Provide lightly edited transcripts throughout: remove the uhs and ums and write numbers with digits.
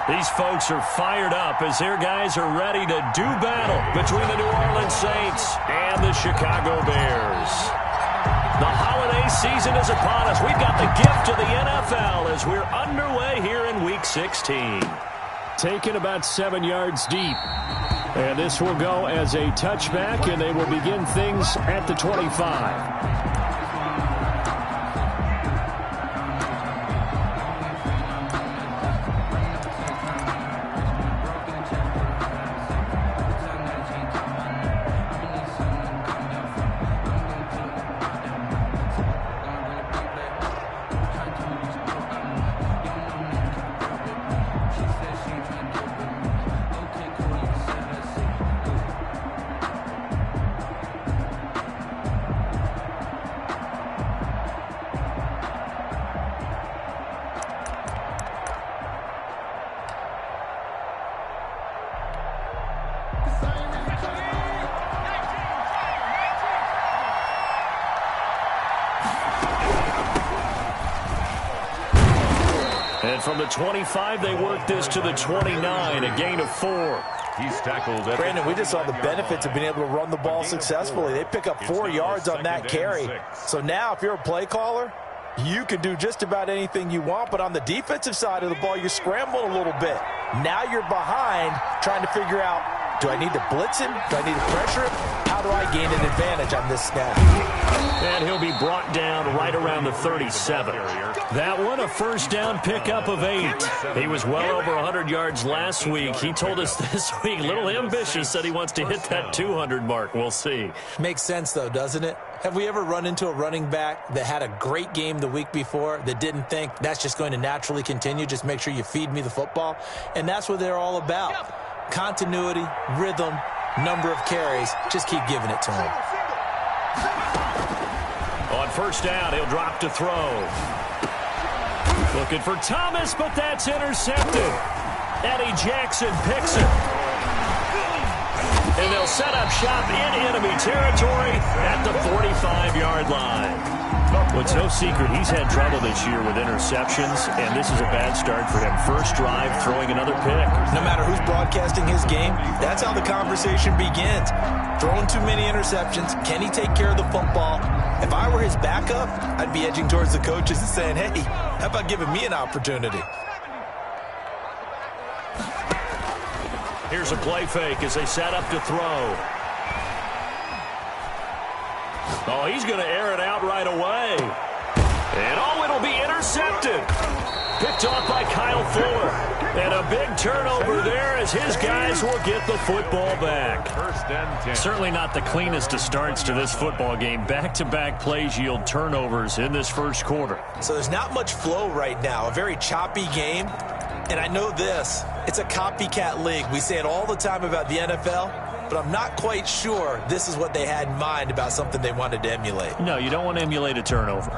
These folks are fired up as their guys are ready to do battle between the New Orleans Saints and the Chicago Bears. The holiday season is upon us. We've got the gift of the NFL as we're underway here in Week 16. Taken about 7 yards deep. And this will go as a touchback, and they will begin things at the 25. And from the 25, they work this to the 29, a gain of 4. He's tackled. Brandon, we just saw the benefits of being able to run the ball successfully. They pick up 4 yards on that carry. So now if you're a play caller, you can do just about anything you want. But on the defensive side of the ball, you're scrambling a little bit. Now you're behind trying to figure out, do I need to blitz him? Do I need to pressure him? How do I gain an advantage on this snap? And he'll be brought down right around the 37. That one, a first down pickup of 8. He was well over 100 yards last week. He told us this week, a little ambitious, said he wants to hit that 200 mark. We'll see. Makes sense, though, doesn't it? Have we ever run into a running back that had a great game the week before that didn't think that's just going to naturally continue? Just make sure you feed me the football. And that's what they're all about. Continuity, rhythm, number of carries. Just keep giving it to him. On first down, he'll drop to throw. Looking for Thomas, but that's intercepted. Eddie Jackson picks it. And they'll set up shop in enemy territory at the 45-yard line. Well, it's no secret he's had trouble this year with interceptions, and this is a bad start for him. First drive, throwing another pick. No matter who's broadcasting his game, that's how the conversation begins. Throwing too many interceptions. Can he take care of the football? If I were his backup, I'd be edging towards the coaches and saying, hey, how about giving me an opportunity? Here's a play fake as they set up to throw. Oh, he's going to air it out right away. And oh, it'll be intercepted. Picked off by Kyle Fuller. And a big turnover there as his guys will get the football back. First and 10. Certainly not the cleanest of starts to this football game. Back-to-back plays yield turnovers in this first quarter. So there's not much flow right now. A very choppy game. And I know this. It's a copycat league. We say it all the time about the NFL, but I'm not quite sure this is what they had in mind about something they wanted to emulate. No, you don't want to emulate a turnover.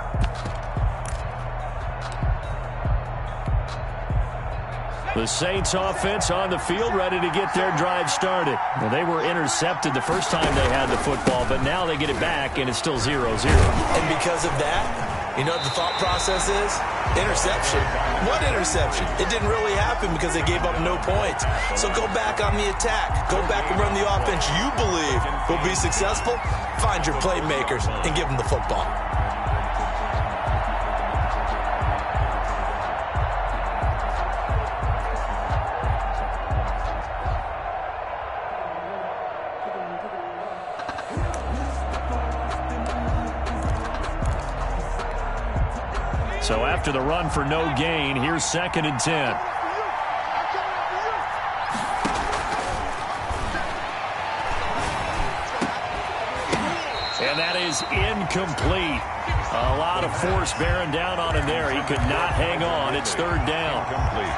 The Saints offense on the field, ready to get their drive started. Well, they were intercepted the first time they had the football, but now they get it back, and it's still 0-0. And because of that, you know what the thought process is? Interception. What interception? It didn't really happen because they gave up no points. So go back on the attack. Go back and run the offense you believe will be successful. Find your playmakers and give them the football. So after the run for no gain, here's 2nd and 10. And that is incomplete. A lot of force bearing down on him there. He could not hang on. It's 3rd down.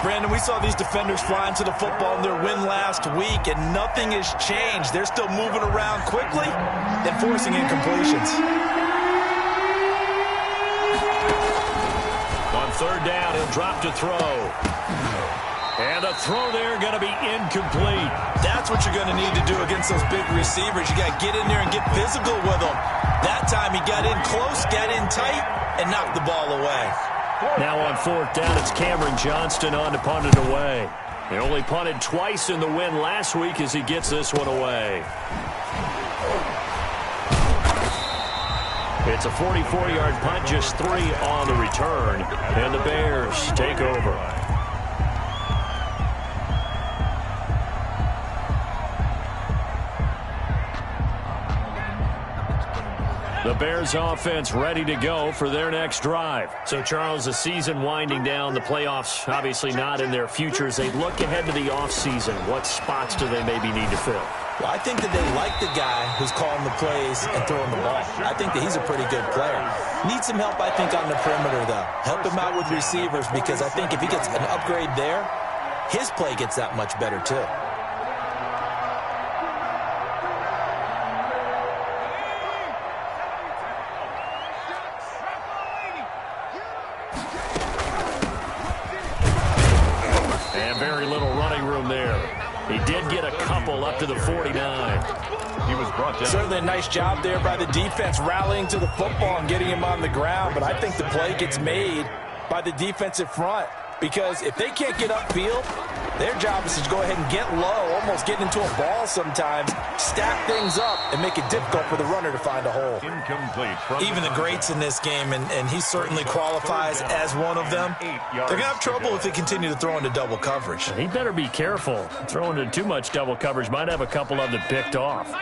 Brandon, we saw these defenders flying to the football in their win last week, and nothing has changed. They're still moving around quickly and forcing incompletions. On 3rd down, he'll drop to throw. And a throw there going to be incomplete. That's what you're going to need to do against those big receivers. You got to get in there and get physical with them. That time he got in close, got in tight, and knocked the ball away. Now on fourth down, it's Cameron Johnston on to punt it away. He only punted twice in the win last week as he gets this one away. It's a 44-yard punt, just 3 on the return, and the Bears take over. The Bears offense ready to go for their next drive. So, Charles, the season winding down, the playoffs obviously not in their futures. They look ahead to the offseason. What spots do they maybe need to fill? Well, I think that they like the guy who's calling the plays and throwing the ball. I think that he's a pretty good player. Needs some help, I think, on the perimeter, though. Help him out with receivers, because I think if he gets an upgrade there, his play gets that much better, too. He did get a couple up to the 49. He was brought down. Certainly a nice job there by the defense rallying to the football and getting him on the ground, but I think the play gets made by the defensive front, because if they can't get upfield, their job is to go ahead and get low, almost get into a ball sometimes, stack things up, and make it difficult for the runner to find a hole. Incomplete. Even the greats in this game, and he certainly qualifies as one of them, they're going to have trouble if they continue to throw into double coverage. He better be careful. Throwing into too much double coverage might have a couple of them picked off.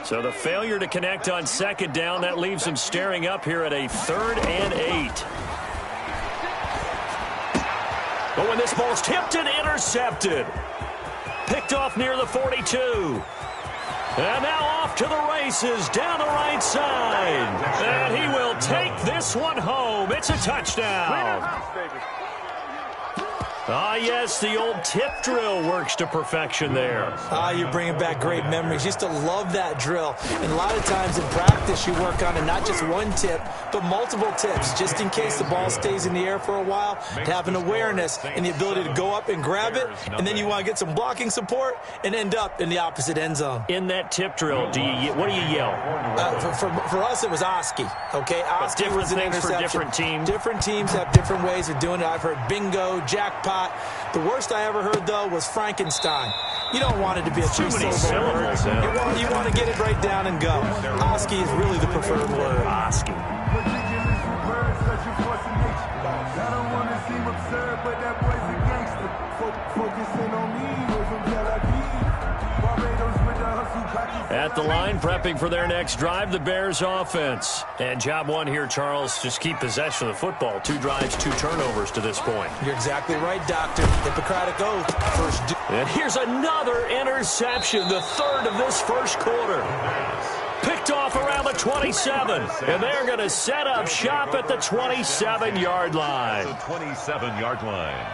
So the failure to connect on second down, that leaves him staring up here at a 3rd and 8. But when this ball's tipped and intercepted. Picked off near the 42. And now off to the races down the right side. And he will take this one home. It's a touchdown. Ah, yes, the old tip drill works to perfection there. You're bringing back great memories. Used to love that drill. And a lot of times in practice, you work on it, not just one tip, but multiple tips, just in case the ball stays in the air for a while, to have an awareness and the ability to go up and grab it, and then you want to get some blocking support and end up in the opposite end zone. In that tip drill, what do you yell? For us, it was Oski. Okay, Oski was an interception. For different teams. Different teams have different ways of doing it. I've heard bingo, jackpot. The worst I ever heard, though, was Frankenstein. You don't want it to be a two-syllable word. You want to get it right down and go. Oski is really the preferred word. Oski. At the line, prepping for their next drive, the Bears offense. And job one here, Charles, just keep possession of the football. 2 drives, 2 turnovers to this point. You're exactly right, Doctor. Hippocratic oath. First. And here's another interception, the 3rd of this first quarter. Picked off around the 27. And they're going to set up shop at the 27-yard line. The 27-yard line.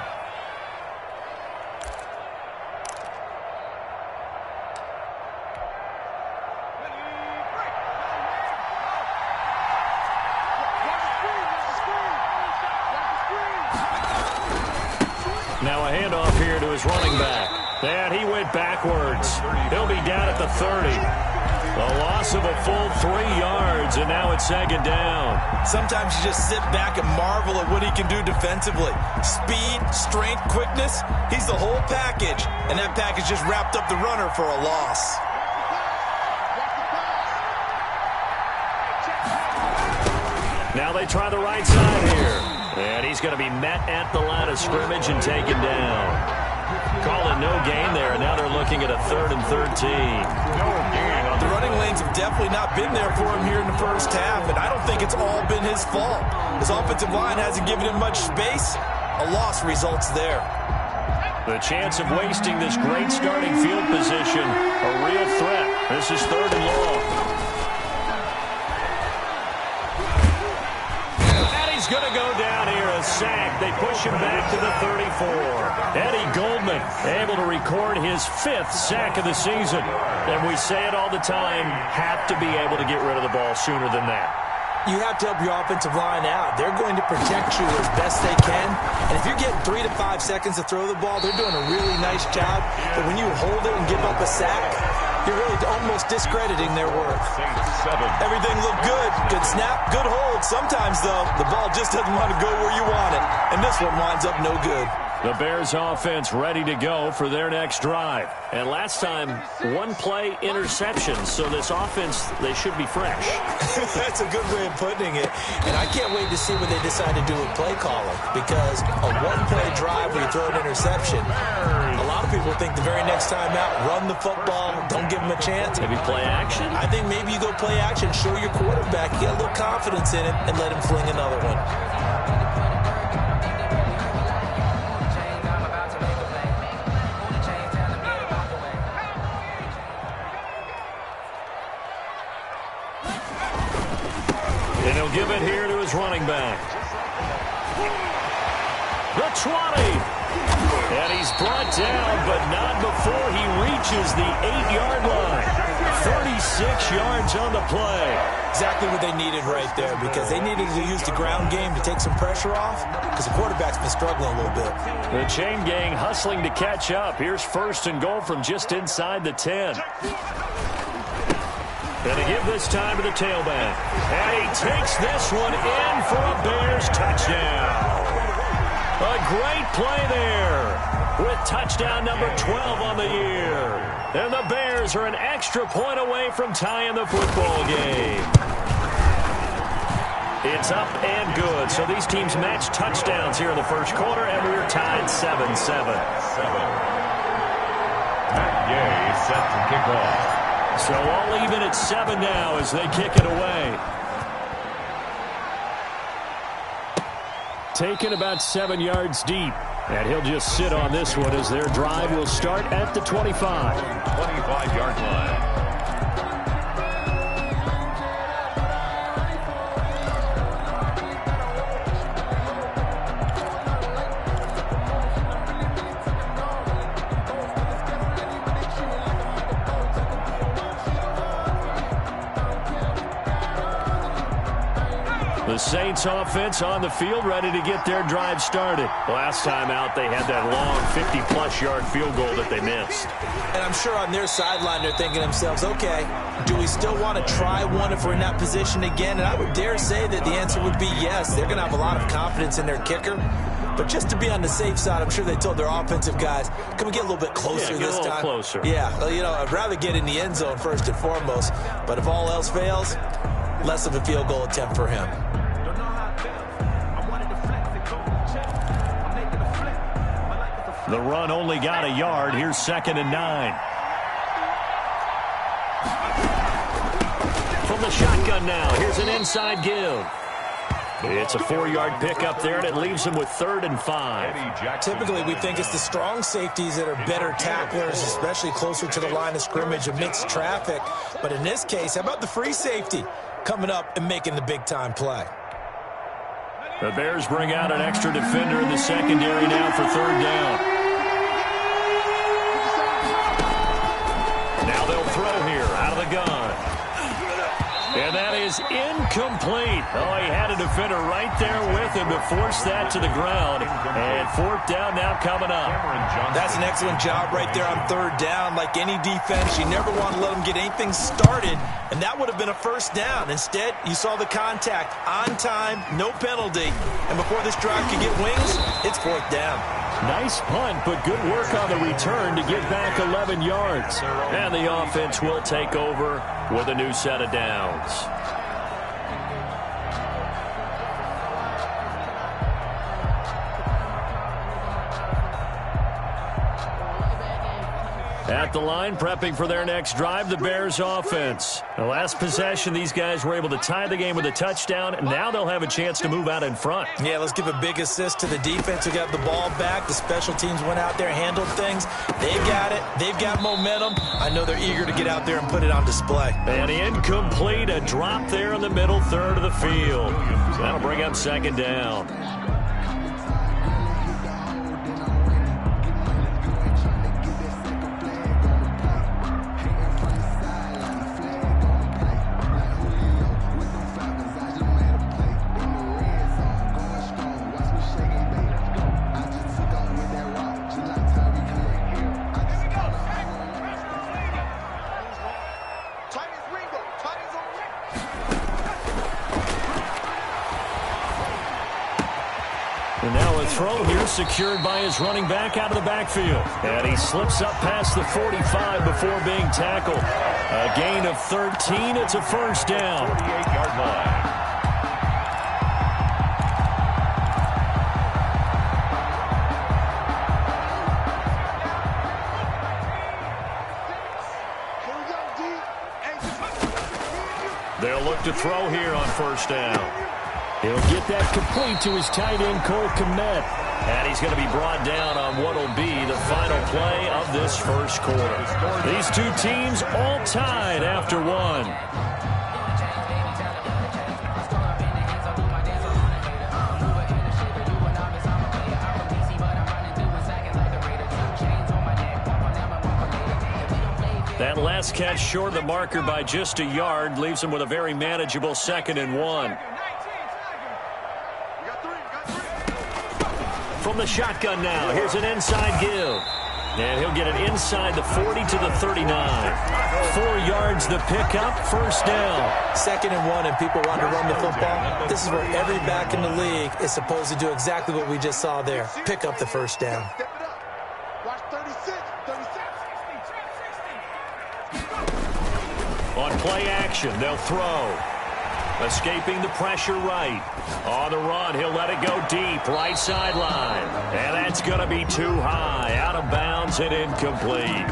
Now a handoff here to his running back. And he went backwards. He'll be down at the 30. A loss of a full 3 yards, and now it's 2nd down. Sometimes you just sit back and marvel at what he can do defensively. Speed, strength, quickness, he's the whole package. And that package just wrapped up the runner for a loss. Now they try the right side here. And he's going to be met at the line of scrimmage and taken down. Calling no gain there, and now they're looking at a 3rd and 13. No gain. The running lanes have definitely not been there for him here in the first half, and I don't think it's all been his fault. His offensive line hasn't given him much space. A loss results there. The chance of wasting this great starting field position, a real threat. This is 3rd and long. Going to go down here, a sack. They push him back to the 34. Eddie Goldman able to record his 5th sack of the season. And we say it all the time, have to be able to get rid of the ball sooner than that. You have to help your offensive line out. They're going to protect you as best they can. And if you're getting 3 to 5 seconds to throw the ball, they're doing a really nice job. But when you hold it and give up a sack, you're really almost discrediting their work. Saints 7. Everything looked good. Good snap, good hold. Sometimes, though, the ball just doesn't want to go where you want it. And this one winds up no good. The Bears offense ready to go for their next drive. And last time, one-play interception. So this offense, they should be fresh. That's a good way of putting it. And I can't wait to see what they decide to do with play calling. Because a one-play drive where you throw an interception, a lot of people think the very next time out, run the football, don't give them a chance. Maybe play action? I think maybe you go play action, show your quarterback, you get a little confidence in it, and let him fling another one. And he'll give it here to his running back. The 20. And he's brought down, but not before he reaches the 8-yard line. 36 yards on the play. Exactly what they needed right there, because they needed to use the ground game to take some pressure off, because the quarterback's been struggling a little bit. The chain gang hustling to catch up. Here's 1st and goal from just inside the 10. And they give this time to the tailback. And he takes this one in for a Bears touchdown. A great play there with touchdown number 12 on the year. And the Bears are an extra point away from tying the football game. It's up and good. So these teams match touchdowns here in the first quarter, and we're tied 7-7. Matt Gay set to kick off. So all even at 7 now as they kick it away. Taken about 7 yards deep. And he'll just sit on this one as their drive will start at the 25. 25-yard line. The Saints offense on the field ready to get their drive started. Last time out, they had that long 50-plus yard field goal that they missed. And I'm sure on their sideline they're thinking to themselves, okay, do we still want to try one if we're in that position again? And I would dare say that the answer would be yes. They're going to have a lot of confidence in their kicker. But just to be on the safe side, I'm sure they told their offensive guys, can we get a little bit closer this time? Get a little closer. Yeah, well, you know, I'd rather get in the end zone first and foremost. But if all else fails, less of a field goal attempt for him. The run only got a yard. Here's 2nd and 9. From the shotgun now, here's an inside give. It's a 4-yard pickup there, and it leaves him with 3rd and 5. Typically, we think it's the strong safeties that are better tacklers, especially closer to the line of scrimmage amidst traffic. But in this case, how about the free safety coming up and making the big-time play? The Bears bring out an extra defender in the secondary now for 3rd down. Now they'll throw here out of the gun. And that is incomplete. Oh, he had a defender right there with him to force that to the ground. And 4th down now coming up. That's an excellent job right there on 3rd down. Like any defense, you never want to let them get anything started. And that would have been a 1st down. Instead, you saw the contact on time, no penalty. And before this drive could get wings, it's 4th down. Nice punt, but good work on the return to get back 11 yards. And the offense will take over with a new set of downs. At the line, prepping for their next drive, the Bears offense. The last possession, these guys were able to tie the game with a touchdown, and now they'll have a chance to move out in front. Yeah, let's give a big assist to the defense who got the ball back. The special teams went out there, handled things. They've got it. They've got momentum. I know they're eager to get out there and put it on display. And incomplete, a drop there in the middle third of the field. So that'll bring up 2nd down. throw here, secured by his running back out of the backfield. And he slips up past the 45 before being tackled. A gain of 13. It's a first down. 48-yard line. They'll look to throw here on first down. He'll get that complete to his tight end, Cole Kmet. And he's going to be brought down on what will be the final play of this first quarter. These two teams all tied after one. That last catch short of the marker by just a yard leaves him with a very manageable 2nd and 1. From the shotgun now, here's an inside give. And he'll get it inside the 40 to the 39. 4 yards the pickup, first down. 2nd and 1 and people want to run the football. This is where every back in the league is supposed to do exactly what we just saw there. Pick up the first down. On play action, they'll throw. Escaping the pressure right. On the run, he'll let it go deep, right sideline. And that's going to be too high. Out of bounds and incomplete.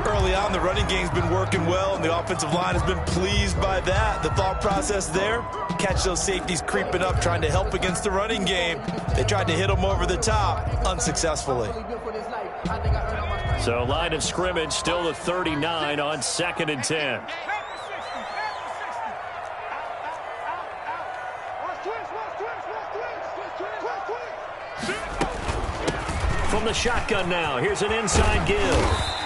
Early on, the running game's been working well, and the offensive line has been pleased by that. The thought process there, catch those safeties creeping up, trying to help against the running game. They tried to hit them over the top, unsuccessfully. So line of scrimmage still the 39 on 2nd and 10. From the shotgun now, here's an inside give.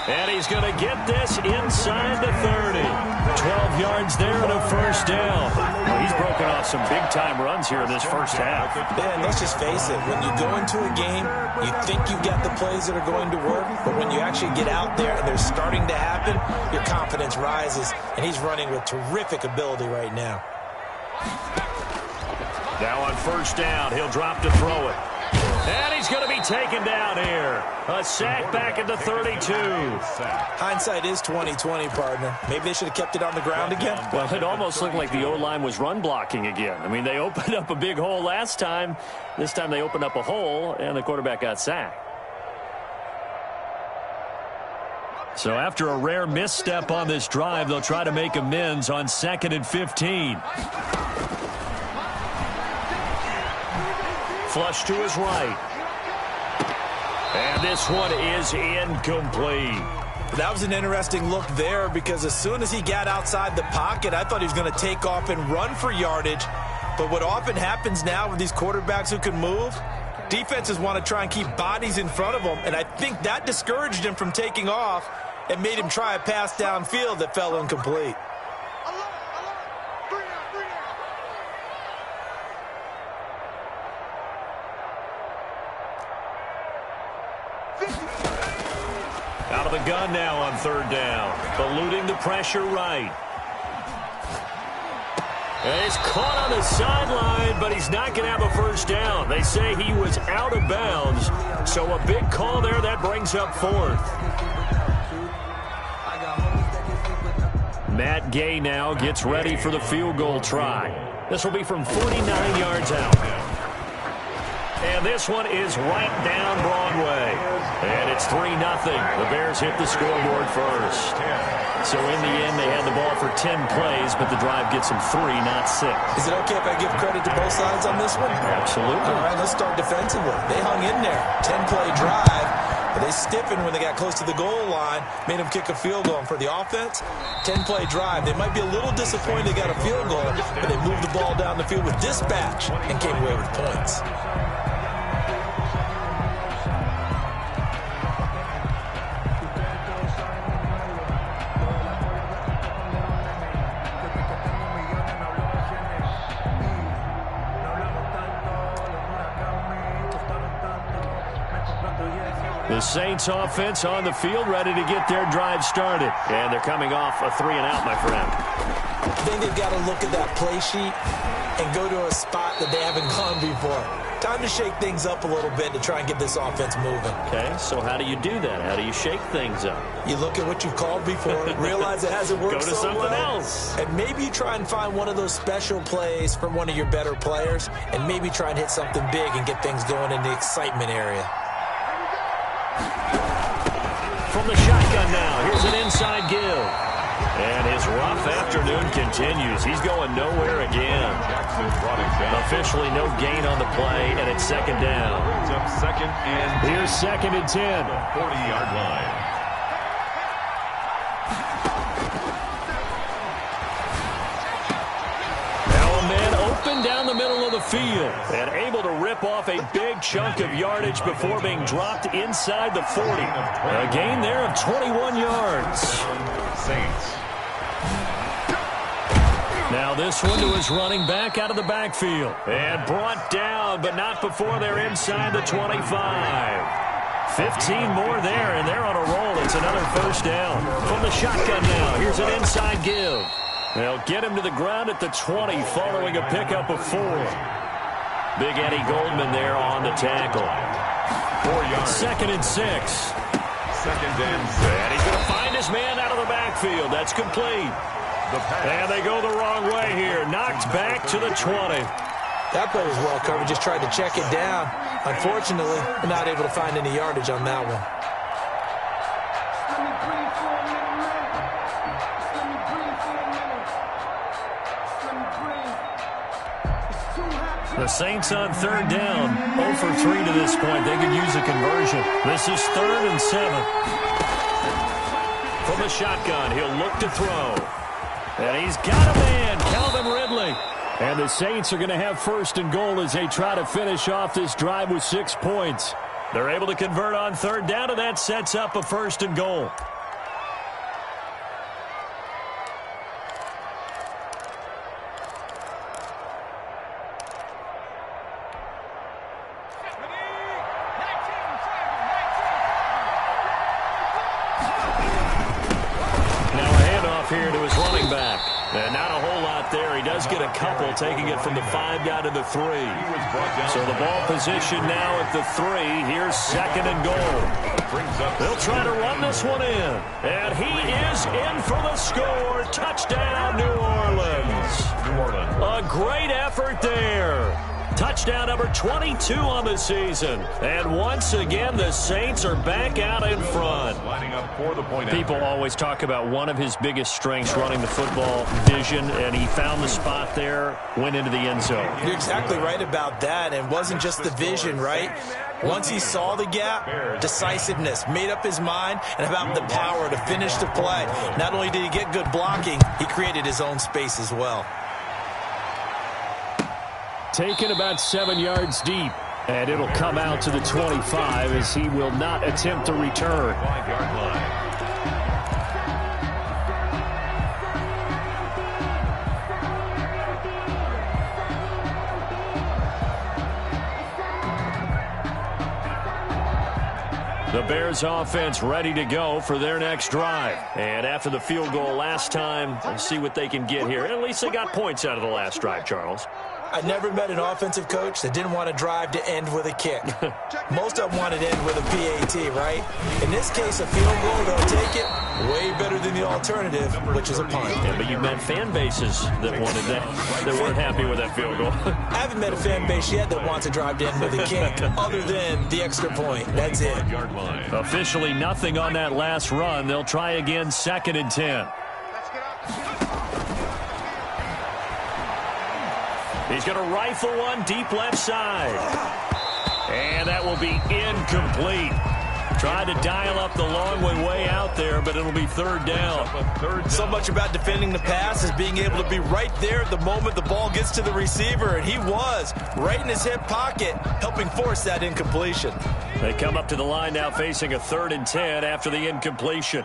And he's going to get this inside the 30. 12 yards there and a first down. Well, he's broken off some big-time runs here in this first half. Man, let's just face it. When you go into a game, you think you've got the plays that are going to work, but when you actually get out there and they're starting to happen, your confidence rises, and he's running with terrific ability right now. Now on first down, he'll drop to throw it. And he's going to be taken down here. A sack back at the 32. Hindsight is 20/20, partner. Maybe they should have kept it on the ground again. Well, it almost looked like the O-line was run blocking again. I mean, they opened up a big hole last time. This time they opened up a hole, and the quarterback got sacked. So after a rare misstep on this drive, they'll try to make amends on 2nd and 15. Flush to his right. And this one is incomplete. That was an interesting look there because as soon as he got outside the pocket, I thought he was going to take off and run for yardage. But what often happens now with these quarterbacks who can move, defenses want to try and keep bodies in front of them, and I think that discouraged him from taking off and made him try a pass downfield that fell incomplete. Out of the gun now on 3rd down. Eluding the pressure right. And he's caught on the sideline, but he's not going to have a first down. They say he was out of bounds. So a big call there that brings up 4th. Matt Gay now gets ready for the field goal try. This will be from 49 yards out. And this one is right down Broadway. And it's 3-0. The Bears hit the scoreboard first. So in the end, they had the ball for 10 plays, but the drive gets them 3, not 6. Is it okay if I give credit to both sides on this one? Absolutely. All right, let's start defensively. They hung in there. 10-play drive. But they stiffened when they got close to the goal line, made them kick a field goal. And for the offense, 10-play drive. They might be a little disappointed they got a field goal, but they moved the ball down the field with dispatch and came away with points. The Saints offense on the field, ready to get their drive started. And they're coming off a 3-and-out, my friend. I think they've got to look at that play sheet and go to a spot that they haven't gone before. Time to shake things up a little bit to try and get this offense moving. Okay, so how do you do that? How do you shake things up? You look at what you've called before, realize it hasn't worked so well. Go to something else. And maybe you try and find one of those special plays from one of your better players, and maybe try and hit something big and get things going in the excitement area. From the shotgun now, here's an inside give. And his rough afternoon continues. He's going nowhere again. Officially no gain on the play, and it's second down. Here's second and 10. 40-yard line. Now a man open down the middle of the field and able to rip off a big chunk of yardage before being dropped inside the 40. A gain there of 21 yards. Saints. Now this one to his running back out of the backfield. And brought down, but not before they're inside the 25. 15 more there, and they're on a roll. It's another first down. From the shotgun now, here's an inside give. They'll get him to the ground at the 20 following a pickup of 4. Big Eddie Goldman there on the tackle. 4 yards. Second and 6. Second and 6. And he's going to find his man out of the backfield. That's complete. And they go the wrong way here. Knocked back to the 20. That play was well covered. Just tried to check it down. Unfortunately, not able to find any yardage on that one. The Saints on third down. 0 for 3 to this point. They could use a conversion. This is 3rd and 7. From the shotgun, he'll look to throw. And he's got a man, Calvin Ridley. And the Saints are going to have first and goal as they try to finish off this drive with 6 points. They're able to convert on third down, and that sets up a first and goal. Here to his running back. And not a whole lot there. He does get a couple, taking it from the 5 down to the 3. So the ball position now at the 3. Here's second and goal. They'll try to run this one in. And he is in for the score. Touchdown, New Orleans. A great effort there. Touchdown number 22 on the season. And once again, the Saints are back out in front. People always talk about one of his biggest strengths, running the football, vision, and he found the spot there, went into the end zone. You're exactly right about that. And it wasn't just the vision, right? Once he saw the gap, decisiveness, made up his mind, and about the power to finish the play. Not only did he get good blocking, he created his own space as well. Taken about 7 yards deep, and it'll come out to the 25 as he will not attempt to return. 5-yard line. The Bears offense ready to go for their next drive. And after the field goal last time, we'll see what they can get here. At least they got points out of the last drive, Charles. I never met an offensive coach that didn't want to drive to end with a kick. Most of them wanted to end with a PAT, right? In this case, a field goal, they'll take it way better than the alternative, which is a punt. Yeah, but you met fan bases that wanted that, that weren't happy with that field goal. I haven't met a fan base yet that wants to drive to end with a kick, other than the extra point. That's it. Officially nothing on that last run. They'll try again, 2nd and 10. He's going to rifle one deep left side. And that will be incomplete. Tried to dial up the long way out there, but it'll be 3rd down. So much about defending the pass is being able to be right there at the moment the ball gets to the receiver, and he was right in his hip pocket, helping force that incompletion. They come up to the line now facing a 3rd and 10 after the incompletion.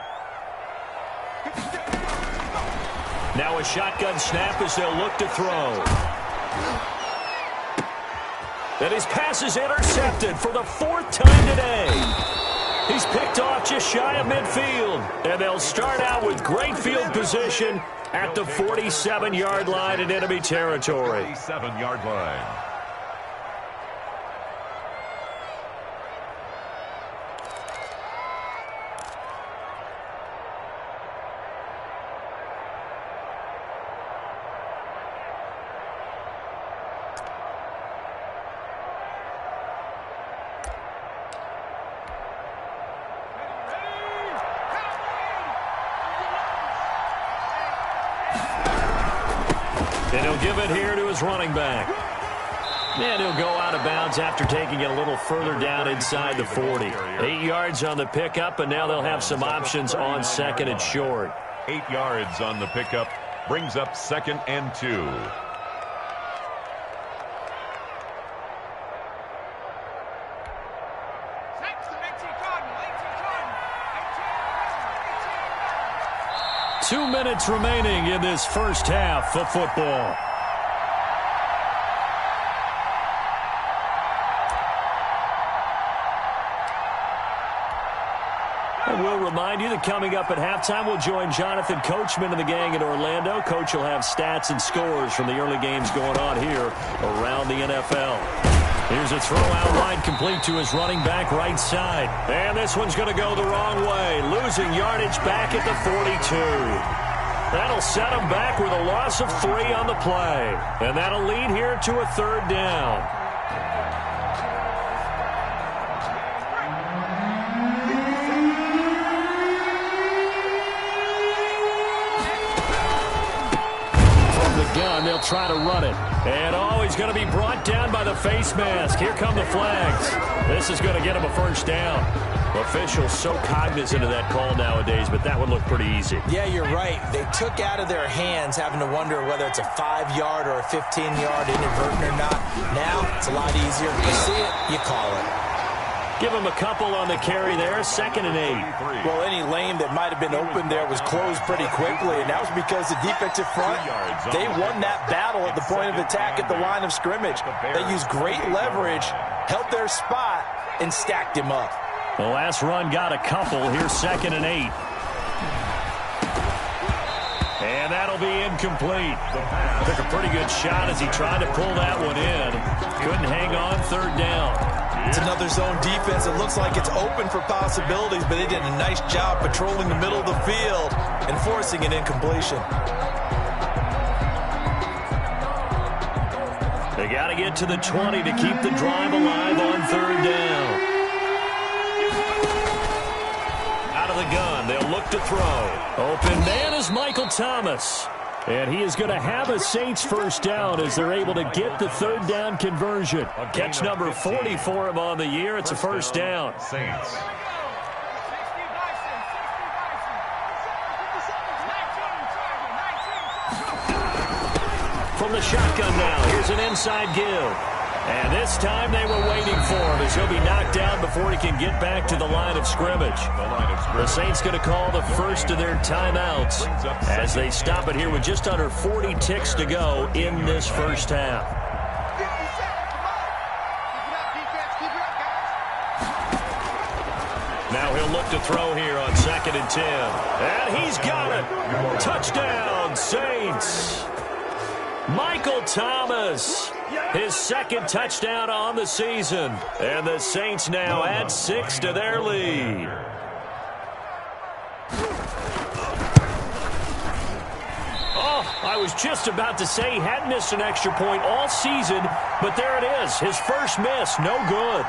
Now a shotgun snap as they'll look to throw. And his pass is intercepted for the 4th time today. He's picked off just shy of midfield. And they'll start out with great field position at the 47-yard line in enemy territory. 47-yard line. And he'll give it here to his running back. And he'll go out of bounds after taking it a little further down inside the 40. 8 yards on the pickup, and now they'll have some options on second and short. 8 yards on the pickup. Brings up 2nd and 2. Two minutes remaining in this first half of football. And we'll remind you that coming up at halftime, we'll join Jonathan Coachman and the gang in Orlando. Coach will have stats and scores from the early games going on here around the NFL. Here's a throw out wide, complete to his running back right side. And this one's going to go the wrong way, losing yardage back at the 42. That'll set him back with a loss of 3 on the play. And that'll lead here to a 3rd down. Gun, they'll try to run it. And he's going to be brought down by the face mask. Here come the flags. This is going to get him a 1st down. Officials so cognizant of that call nowadays, but that would look pretty easy. Yeah, you're right. They took out of their hands having to wonder whether it's a 5-yard or a 15-yard inadvertent or not. Now, it's a lot easier. You see it, you call it. Give him a couple on the carry there, 2nd and 8. Well, any lane that might have been open there was closed pretty quickly, and that was because the defensive front, they won that battle at the point of attack at the line of scrimmage. They used great leverage, held their spot, and stacked him up. The last run got a couple. Here's 2nd and 8. And that'll be incomplete. Took a pretty good shot as he tried to pull that one in. Couldn't hang on, 3rd down. It's another zone defense. It looks like it's open for possibilities, but they did a nice job patrolling the middle of the field and forcing an incompletion. They got to get to the 20 to keep the drive alive on 3rd down. Out of the gun, they'll look to throw. Open man is Michael Thomas. And he is going to have a Saints 1st down as they're able to get the 3rd down conversion. Catch number 40 for him on the year. It's a 1st down. Saints. From the shotgun now, here's an inside give. And this time they were waiting for him as he'll be knocked down before he can get back to the line of scrimmage. The Saints going to call the first of their timeouts as they stop it here with just under 40 ticks to go in this first half. Now he'll look to throw here on 2nd and 10. And he's got it. Touchdown, Saints. Michael Thomas, his 2nd touchdown on the season. And the Saints now add 6 to their lead. Oh, I was just about to say he hadn't missed an extra point all season, but there it is, his first miss, no good.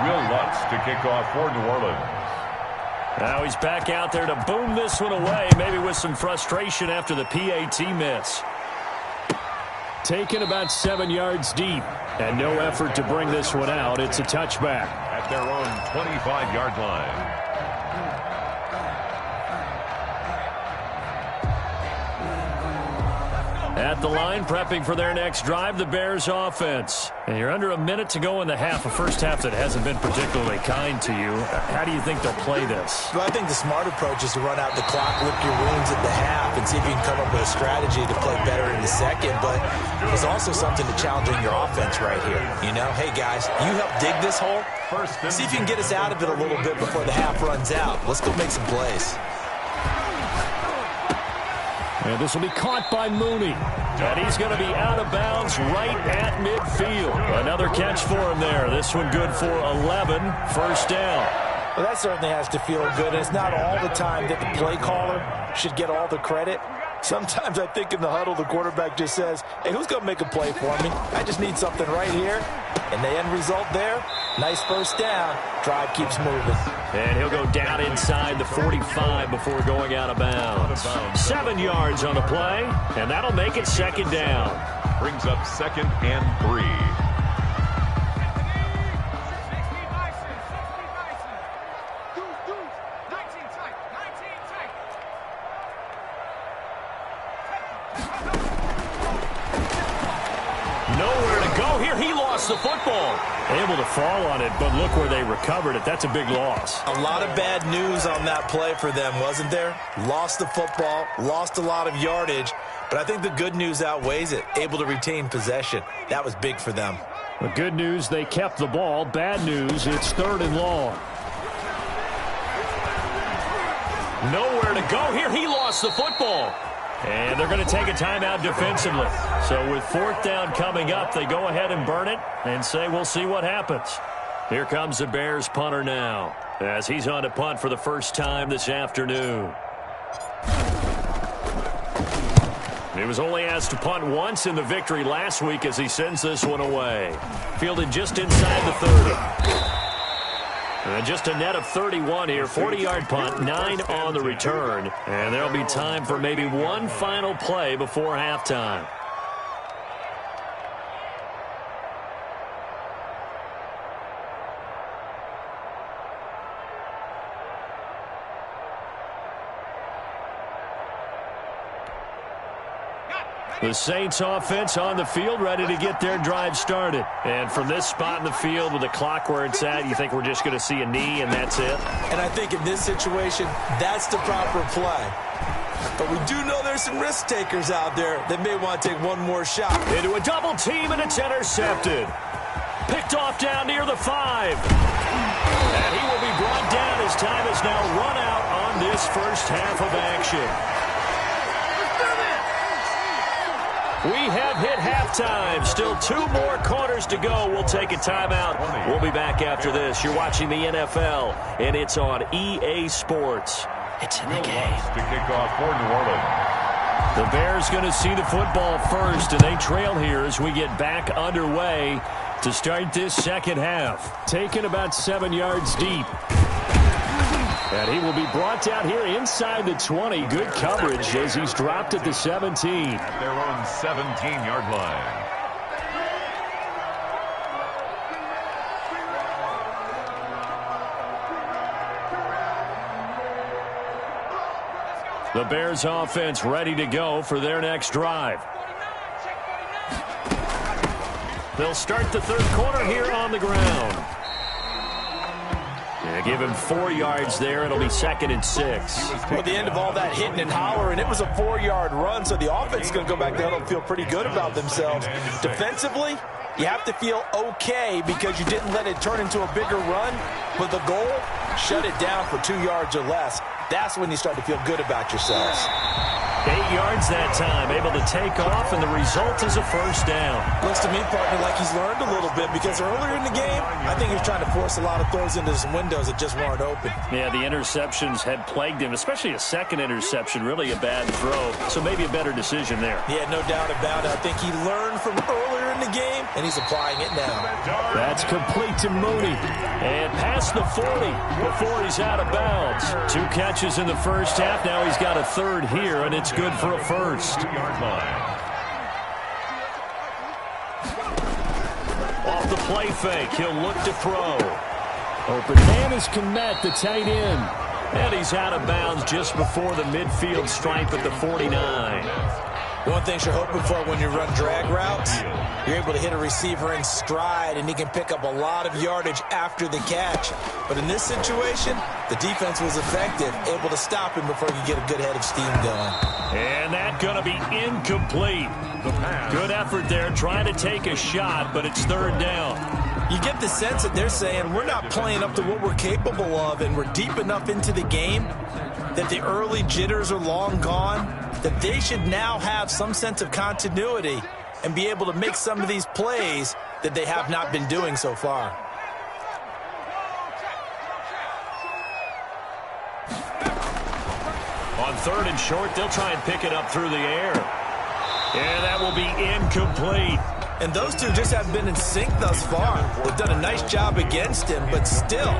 Will Lutz to kick off for New Orleans. Now he's back out there to boom this one away, maybe with some frustration after the PAT miss. Taken about 7 yards deep, and no effort to bring this one out. It's a touchback. At their own 25-yard line. At the line, prepping for their next drive, the Bears offense. And you're under a minute to go in the half, a first half that hasn't been particularly kind to you. How do you think they'll play this? Well, I think the smart approach is to run out the clock, lick your wounds at the half, and see if you can come up with a strategy to play better in the second. But there's also something to challenging your offense right here. You know, hey, guys, you help dig this hole. See if you can get us out of it a little bit before the half runs out. Let's go make some plays. And this will be caught by Mooney. And he's going to be out of bounds right at midfield. Another catch for him there. This one good for 11. First down. Well, that certainly has to feel good. It's not all the time that the play caller should get all the credit. Sometimes I think in the huddle, the quarterback just says, hey, who's going to make a play for me? I just need something right here. And the end result there, Nice first down. Drive keeps moving. And he'll go down inside the 45 before going out of bounds. 7 yards on the play, and that'll make it second down. Brings up 2nd and 3. Nowhere to go here. He lost the football. Able to fall on it, but look where they recovered it. That's a big loss. A lot of bad news on that play for them, wasn't there? Lost the football, lost a lot of yardage, but I think the good news outweighs it. Able to retain possession. That was big for them. The good news, they kept the ball. Bad news, it's 3rd and long. Nowhere to go here. He lost the football. And they're going to take a timeout defensively. So with 4th down coming up, they go ahead and burn it and say we'll see what happens. Here comes the Bears punter now as he's on to punt for the first time this afternoon. He was only asked to punt once in the victory last week as he sends this one away. Fielded just inside the 30. And just a net of 31 here. 40-yard punt, 9 on the return. And there'll be time for maybe one final play before halftime. The Saints offense on the field, ready to get their drive started. And from this spot in the field with the clock where it's at, you think we're just going to see a knee and that's it? And I think in this situation, that's the proper play. But we do know there's some risk takers out there that may want to take one more shot. Into a double team, and it's intercepted. Picked off down near the 5. And he will be brought down as time is now run out on this first half of action. We have hit halftime. Still 2 more quarters to go. We'll take a timeout. We'll be back after this. You're watching the NFL, and it's on EA Sports. It's in the game. To kick off for New Orleans. The Bears going to see the football first, and they trail here as we get back underway to start this second half. Taken about 7 yards deep. And he will be brought down here inside the 20. Good coverage as he's dropped at the 17. At their own 17-yard line. The Bears offense ready to go for their next drive. They'll start the 3rd quarter here on the ground. Give him 4 yards there. It'll be 2nd and 6. Well, the end of all that hitting and hollering, it was a 4-yard run, so the offense is going to go back there and feel pretty good about themselves. Defensively, you have to feel okay because you didn't let it turn into a bigger run, but the goal, shut it down for 2 yards or less. That's when you start to feel good about yourselves. 8 yards that time, able to take off, and the result is a first down. Looks to me, partner, like he's learned a little bit because earlier in the game, I think he was trying to force a lot of throws into some windows that just weren't open. Yeah, the interceptions had plagued him, especially a second interception, really a bad throw. So maybe a better decision there. Yeah, no doubt about it. I think he learned from earlier in the game, and he's applying it now. That's complete to Mooney. And past the 40 before he's out of bounds. 2 catches in the first half. Now he's got a 3rd here, and it's good for a first. Off the play fake, he'll look to throw. Open man is Kmet, the tight end. And he's out of bounds just before the midfield stripe at the 49. One thing you're hoping for when you run drag routes, you're able to hit a receiver in stride, and he can pick up a lot of yardage after the catch. But in this situation, the defense was effective, able to stop him before he could get a good head of steam going. And that's going to be incomplete. Good effort there, trying to take a shot, but it's 3rd down. You get the sense that they're saying we're not playing up to what we're capable of, and we're deep enough into the game that the early jitters are long gone, that they should now have some sense of continuity and be able to make some of these plays that they have not been doing so far. On 3rd and short, they'll try and pick it up through the air. And that will be incomplete. And those two just haven't been in sync thus far. They've done a nice job against him, but still,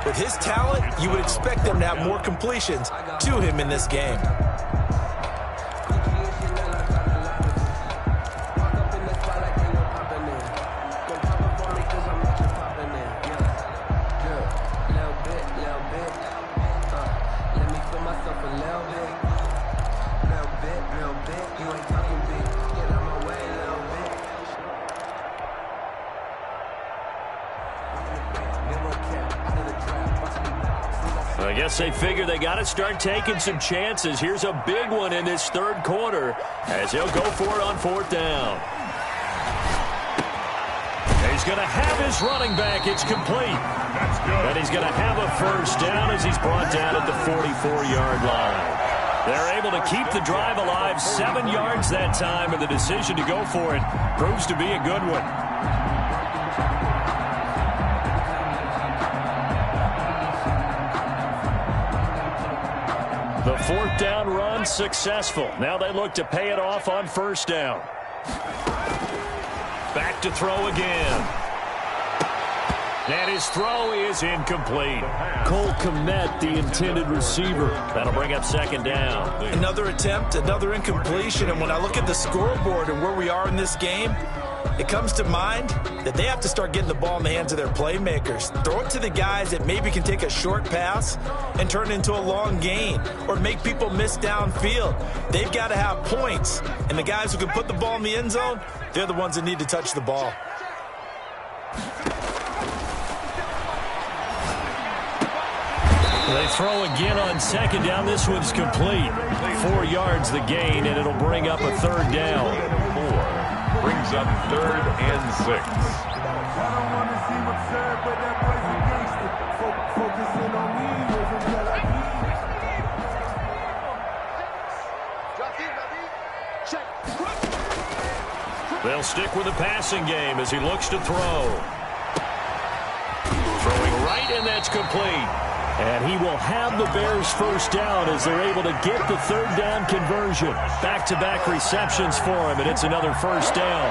with his talent, you would expect them to have more completions to him in this game. I guess they figure they got to start taking some chances. Here's a big one in this third quarter as he'll go for it on fourth down. He's going to have his running back. It's complete. That's good. And he's going to have a first down as he's brought down at the 44-yard line. They're able to keep the drive alive, 7 yards that time, and the decision to go for it proves to be a good one. The fourth down run successful. Now they look to pay it off on first down. Back to throw again. And his throw is incomplete. Cole Kmet, the intended receiver. That'll bring up second down. Another attempt, another incompletion. And when I look at the scoreboard and where we are in this game, it comes to mind that they have to start getting the ball in the hands of their playmakers. Throw it to the guys that maybe can take a short pass and turn it into a long gain or make people miss downfield. They've got to have points. And the guys who can put the ball in the end zone, they're the ones that need to touch the ball. They throw again on second down. This one's complete. 4 yards the gain, and it'll bring up a third down. 4 brings up 3rd and 6. They'll stick with the passing game as he looks to throw. Throwing right, and that's complete. And he will have the Bears first down as they're able to get the third down conversion. Back-to-back receptions for him, and it's another first down.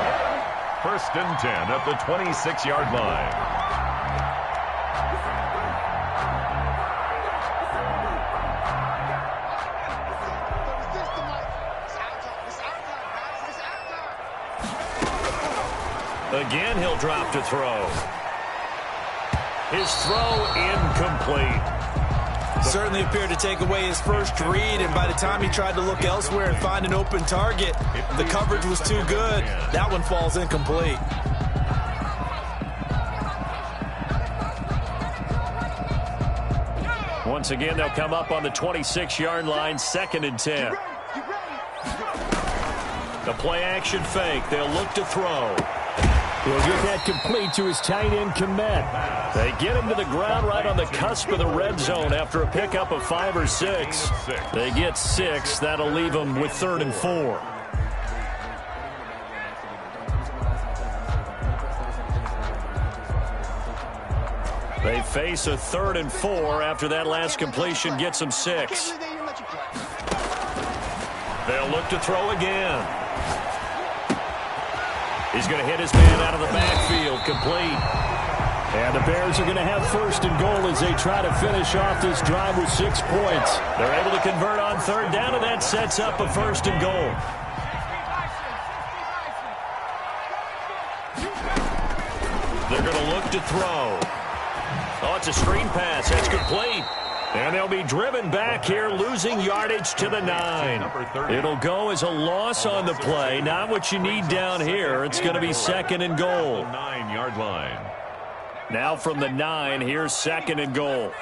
1st and 10 at the 26-yard line. Again, he'll drop to throw. His throw incomplete. Certainly appeared to take away his first read, and by the time he tried to look elsewhere and find an open target, the coverage was too good. That one falls incomplete. Once again, they'll come up on the 26-yard line, 2nd and 10. The play-action fake. They'll look to throw. He'll get that complete to his tight end, Kmet. They get him to the ground right on the cusp of the red zone after a pickup of 5 or 6. They get 6. That'll leave them with 3rd and 4. They face a 3rd and 4 after that last completion gets them 6. They'll look to throw again. He's going to hit his man out of the backfield, complete. And the Bears are going to have 1st and goal as they try to finish off this drive with 6 points. They're able to convert on 3rd down, and that sets up a 1st and goal. They're going to look to throw. Oh, it's a screen pass. That's complete. And they'll be driven back here, losing yardage to the 9. It'll go as a loss on the play. Not what you need down here. It's going to be 2nd and goal. 9-yard line. Now from the 9, here's 2nd and goal.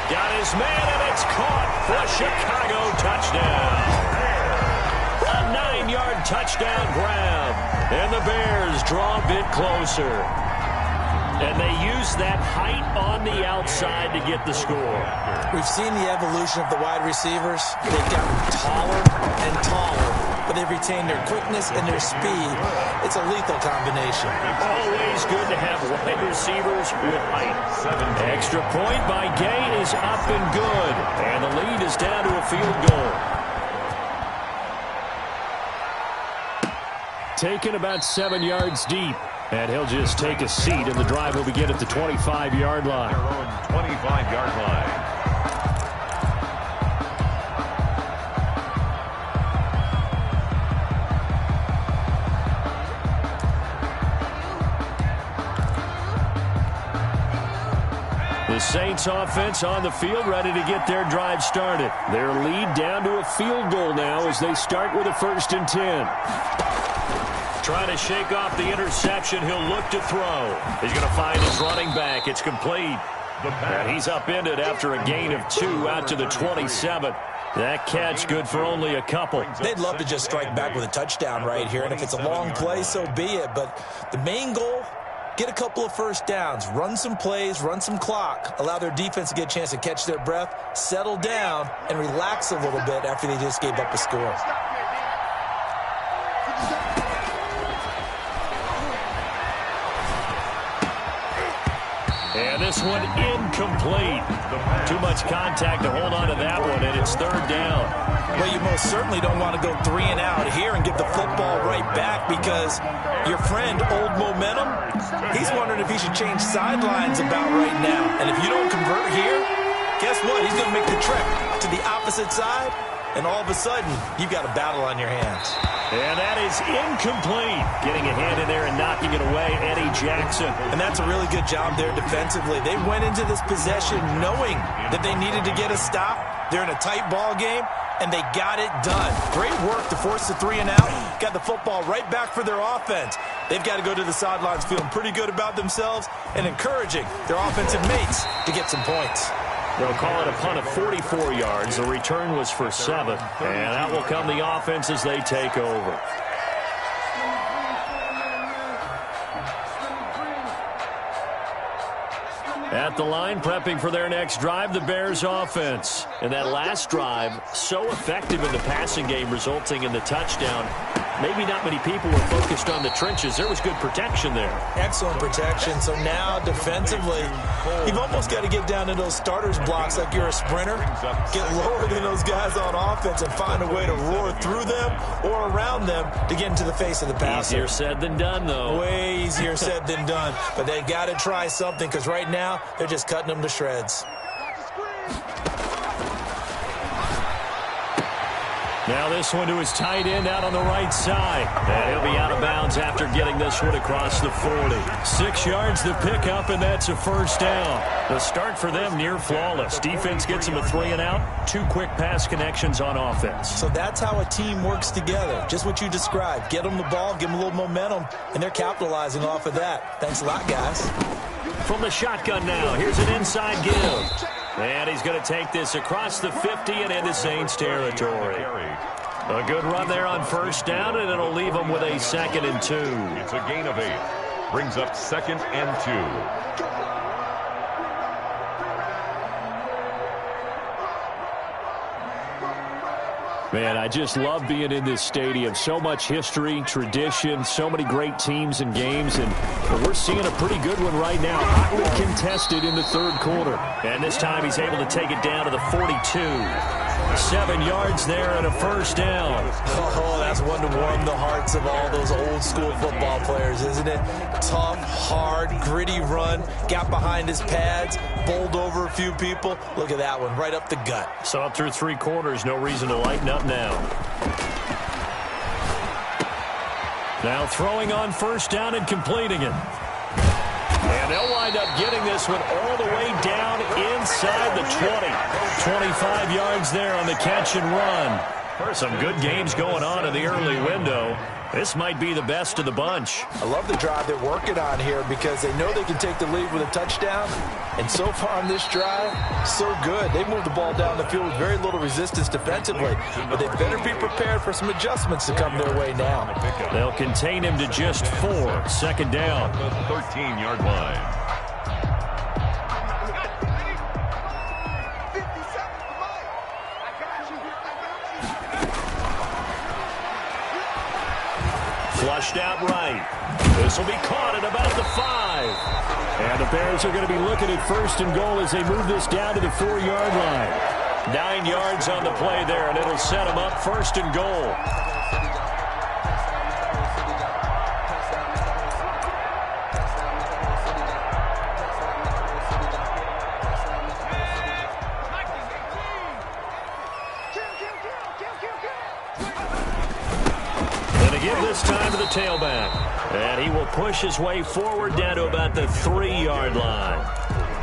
Got his man, and it's caught for a Chicago touchdown. A 9-yard touchdown grab. And the Bears draw a bit closer. And they use that height on the outside to get the score. We've seen the evolution of the wide receivers. They've gotten taller and taller. but they've retained their quickness and their speed. It's a lethal combination. Always good to have wide receivers with height. Extra point by Gay is up and good. And the lead is down to a field goal. Taken about 7 yards deep. And he'll just take a seat, and the drive will begin at the 25-yard line. Their own 25-yard line. The Saints offense on the field, ready to get their drive started. Their lead down to a field goal now as they start with a 1st and 10. Trying to shake off the interception. He'll look to throw. He's going to find his running back. It's complete. And he's upended after a gain of 2 out to the 27. That catch good for only a couple. They'd love to just strike back with a touchdown right here, and if it's a long play, so be it. But the main goal, get a couple of first downs, run some plays, run some clock, allow their defense to get a chance to catch their breath, settle down, and relax a little bit after they just gave up a score. And this one incomplete. Too much contact to hold on to that one, and it's 3rd down. Well, you most certainly don't want to go 3 and out here and give the football right back because your friend, Old Momentum, he's wondering if he should change sidelines about right now. And if you don't convert here, guess what? He's going to make the trek to the opposite side, and all of a sudden, you've got a battle on your hands. And that is incomplete. Getting a hand in there and knocking it away, Eddie Jackson. And that's a really good job there defensively. They went into this possession knowing that they needed to get a stop. They're in a tight ball game, and they got it done. Great work to force the 3 and out. Got the football right back for their offense. They've got to go to the sidelines feeling pretty good about themselves and encouraging their offensive mates to get some points. They'll call it a punt of 44 yards. The return was for 7. And out will come the offense as they take over. At the line, prepping for their next drive, the Bears offense. And that last drive, so effective in the passing game, resulting in the touchdown. Maybe not many people were focused on the trenches. There was good protection there. Excellent protection. So now defensively, you've almost got to get down to those starters blocks like you're a sprinter. Get lower than those guys on offense and find a way to roar through them or around them to get into the face of the passer. Easier said than done, though. Way easier said than done. But they've got to try something because right now they're just cutting them to shreds. Now this one to his tight end out on the right side. And he'll be out of bounds after getting this one across the 40. 6 yards the pickup, and that's a 1st down. The start for them near flawless. Defense gets them a 3 and out. 2 quick pass connections on offense. So that's how a team works together. Just what you described. Get them the ball, give them a little momentum, and they're capitalizing off of that. Thanks a lot, guys. From the shotgun now, here's an inside give. And he's going to take this across the 50 and into Saints territory. A good run there on 1st down, and it'll leave them with a 2nd and 2. It's a gain of 8. Brings up 2nd and 2. Man, I just love being in this stadium. So much history, tradition, so many great teams and games, and we're seeing a pretty good one right now. Hotly contested in the 3rd quarter. And this time he's able to take it down to the 42. 7 yards there and a 1st down. Oh, that's one to warm the hearts of all those old school football players, isn't it? Tough, hard, gritty run. Got behind his pads, bowled over a few people. Look at that one, right up the gut. So up through 3 quarters, no reason to lighten up now. Now throwing on 1st down and completing it. And they'll wind up getting this one all the way down inside the 20. 25 yards there on the catch and run. Some good games going on in the early window. This might be the best of the bunch. I love the drive they're working on here because they know they can take the lead with a touchdown. And so far on this drive, so good. They moved the ball down the field with very little resistance defensively. But they better be prepared for some adjustments to come their way now. They'll contain him to just 4. 2nd down. The 13-yard line. Flushed out right. This will be caught at about the 5. And the Bears are going to be looking at first and goal as they move this down to the 4-yard line. 9 yards on the play there, and it'll set them up first and goal. Give this time to the tailback. And he will push his way forward down to about the 3-yard line.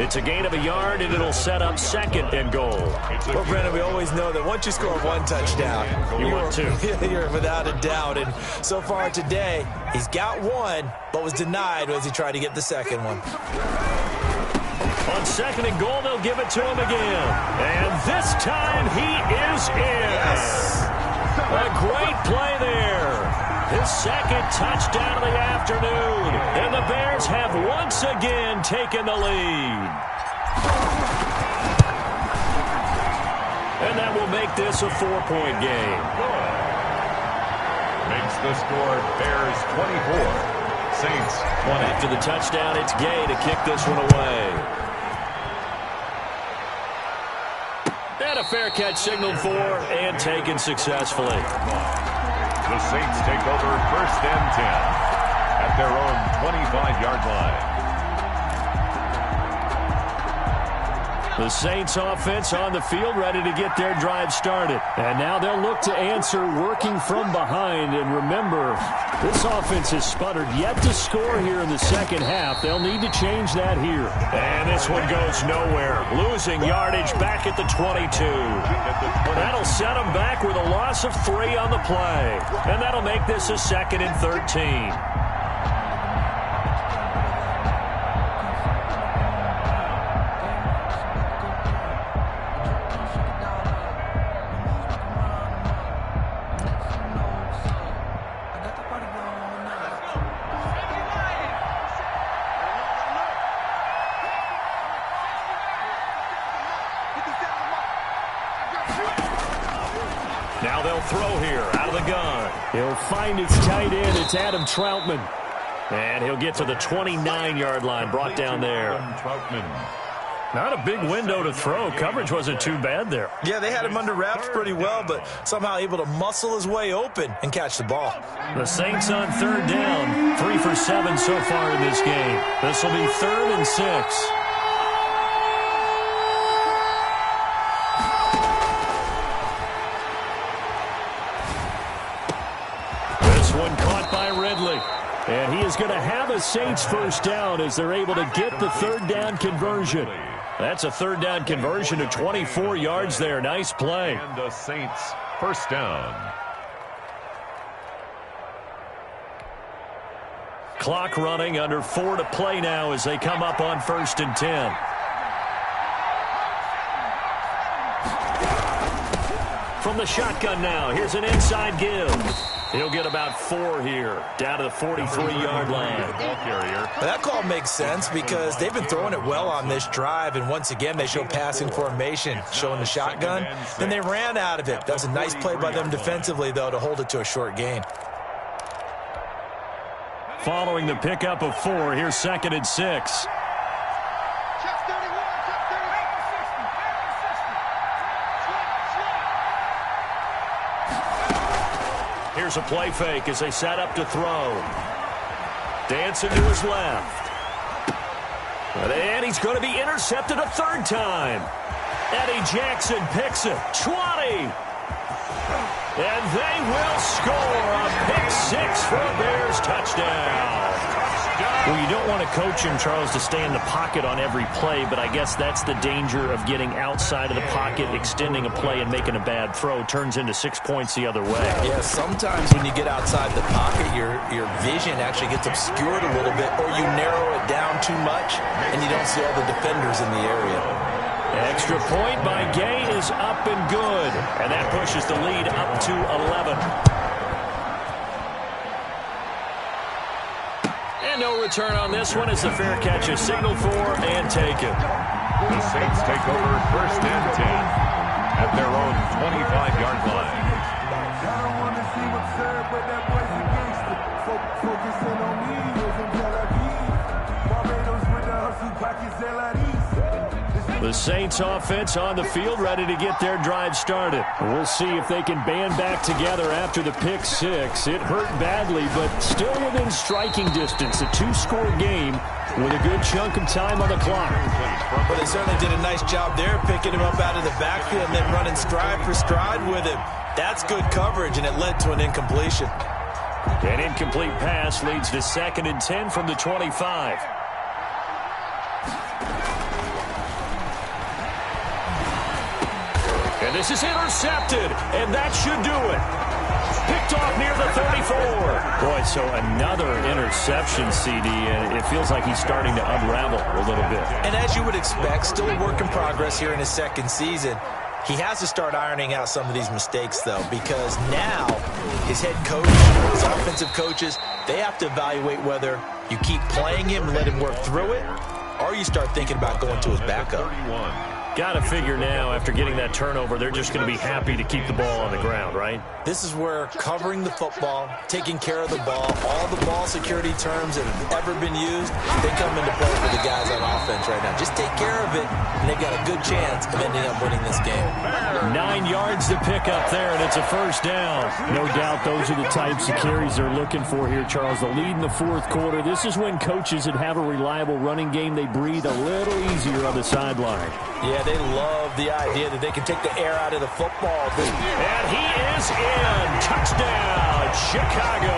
It's a gain of a yard, and it'll set up second and goal. Well, Brandon, we always know that once you score one touchdown, you want two. You're without a doubt. And so far today, he's got one, but was denied as he tried to get the second one. On second and goal, they'll give it to him again. And this time he is in. Yes. A great play there. His second touchdown of the afternoon. And the Bears have once again taken the lead. And that will make this a 4-point game. Makes the score Bears 24, Saints 20. After the touchdown, it's Gay to kick this one away. And a fair catch signaled for and taken successfully. The Saints take over first and 10 at their own 25-yard line. The Saints offense on the field ready to get their drive started. And now they'll look to answer working from behind. And remember, this offense has sputtered yet to score here in the second half. They'll need to change that here. And this one goes nowhere. Losing yardage back at the 22. That'll set them back with a loss of 3 on the play. And that'll make this a 2nd and 13. Now they'll throw here out of the gun. He'll find his tight end. It's Adam Troutman. And he'll get to the 29-yard line, brought down there. Not a big window to throw. Coverage wasn't too bad there. Yeah, they had him under wraps pretty well, but somehow able to muscle his way open and catch the ball. The Saints on 3rd down. 3 for 7 so far in this game. This will be 3rd and 6. One caught by Ridley. And he is going to have a Saints first down as they're able to get the 3rd down conversion. That's a 3rd down conversion of 24 yards there. Nice play. And the Saints first down. Clock running, under 4 to play now as they come up on 1st and 10. From the shotgun now, here's an inside give. He'll get about 4 here, down to the 43-yard line. That call makes sense because they've been throwing it well on this drive, and once again they show passing formation, showing the shotgun. Then they ran out of it. That's a nice play by them defensively, though, to hold it to a short gain. Following the pickup of 4, here's 2nd and 6. Here's a play fake as they set up to throw. Dancing to his left. And he's going to be intercepted a 3rd time. Eddie Jackson picks it. 20. And they will score a pick 6 for a Bears touchdown. Well, you don't want to coach him, Charles, to stay in the pocket on every play, but I guess that's the danger of getting outside of the pocket, extending a play, and making a bad throw. Turns into 6 points the other way. Yeah, sometimes when you get outside the pocket, your vision actually gets obscured a little bit, or you narrow it down too much, and you don't see all the defenders in the area. Extra point by Gay is up and good, and that pushes the lead up to 11. No return on this one as the fair catch is signaled for and taken. The Saints take over 1st and 10 at their own 25-yard line. The Saints offense on the field, ready to get their drive started. We'll see if they can band back together after the pick six. It hurt badly, but still within striking distance. A two-score game with a good chunk of time on the clock. Well, they certainly did a nice job there, picking him up out of the backfield and then running stride for stride with him. That's good coverage, and it led to an incompletion. An incomplete pass leads to 2nd and 10 from the 25. And this is intercepted, and that should do it. Picked off near the 34. Boy, so another interception, CD, and it feels like he's starting to unravel a little bit. And as you would expect, still a work in progress here in his second season. He has to start ironing out some of these mistakes, though, because now his head coach, his offensive coaches, they have to evaluate whether you keep playing him and let him work through it, or you start thinking about going to his backup. Got to figure now, after getting that turnover, they're just going to be happy to keep the ball on the ground, right? This is where covering the football, taking care of the ball, all the ball security terms that have ever been used, they come into play for the guys on offense right now. Just take care of it, and they've got a good chance of ending up winning this game. 9 yards to pick up there, and it's a first down. No doubt those are the types of carries they're looking for here, Charles. The lead in the fourth quarter. This is when coaches that have a reliable running game, they breathe a little easier on the sideline. Yeah, they love the idea that they can take the air out of the football. And he is in. Touchdown, Chicago.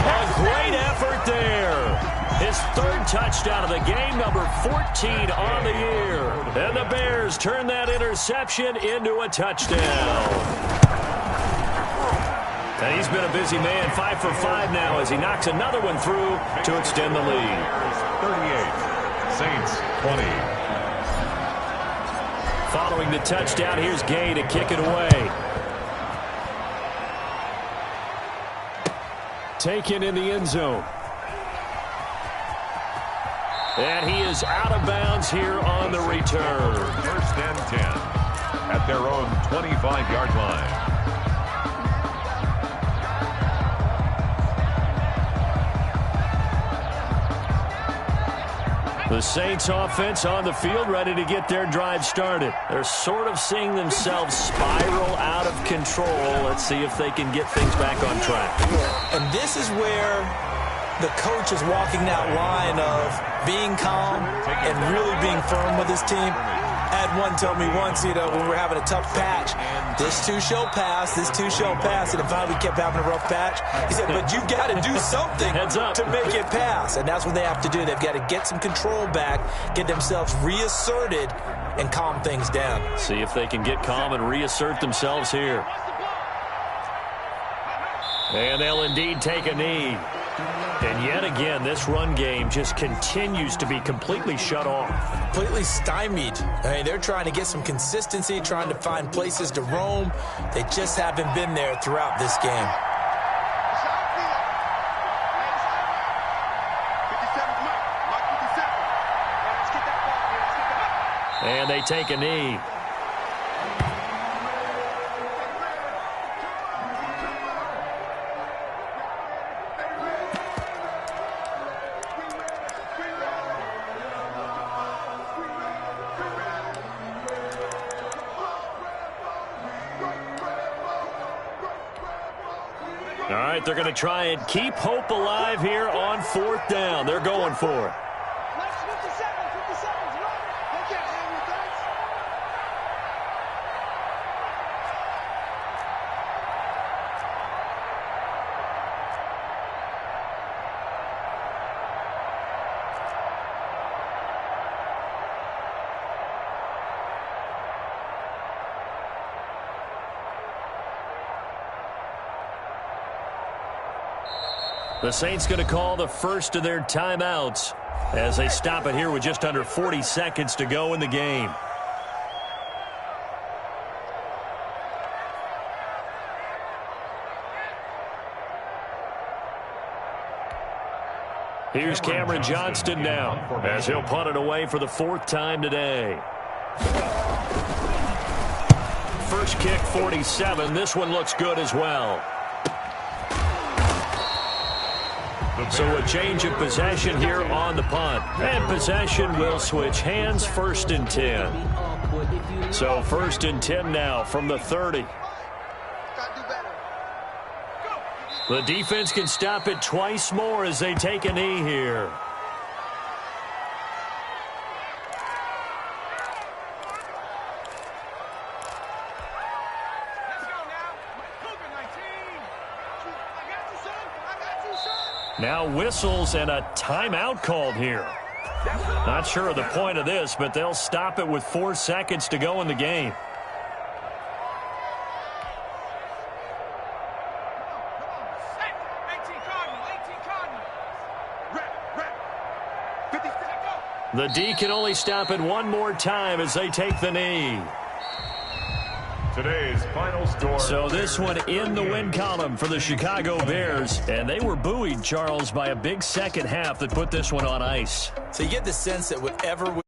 A great effort there. His 3rd touchdown of the game, number 14 on the year. And the Bears turn that interception into a touchdown. And he's been a busy man, 5 for 5 now as he knocks another one through to extend the lead. 38, Saints 20. Following the touchdown, here's Gay to kick it away. Taken in the end zone. And he is out of bounds here on the return. 1st and 10 at their own 25-yard line. The Saints offense on the field, ready to get their drive started. They're sort of seeing themselves spiral out of control. Let's see if they can get things back on track. And this is where the coach is walking that line of being calm and really being firm with his team. I had one tell me once, when we were having a tough patch, this too shall pass, this too shall pass, and finally we kept having a rough patch. He said, but you've got to do something to make it pass, and that's what they have to do. They've got to get some control back, get themselves reasserted, and calm things down. See if they can get calm and reassert themselves here. And they'll indeed take a knee. And yet again, this run game just continues to be completely shut off. Completely stymied. I mean, they're trying to get some consistency, trying to find places to roam. They just haven't been there throughout this game. And they take a knee. All right, they're going to try and keep hope alive here on 4th down. They're going for it. The Saints going to call the first of their timeouts as they stop it here with just under 40 seconds to go in the game. Here's Cameron Johnston now as he'll punt it away for the 4th time today. First kick, 47. This one looks good as well. The So a change of possession here on the punt. And possession will switch hands, 1st and 10. So 1st and 10 now from the 30. The defense can stop it twice more as they take a knee here. Now whistles and a timeout called here. Not sure of the point of this, but they'll stop it with 4 seconds to go in the game. The D can only stop it one more time as they take the knee. Today's final score. So this one in the win column for the Chicago Bears. And they were buoyed, Charles, by a big second half that put this one on ice. So you get the sense that whatever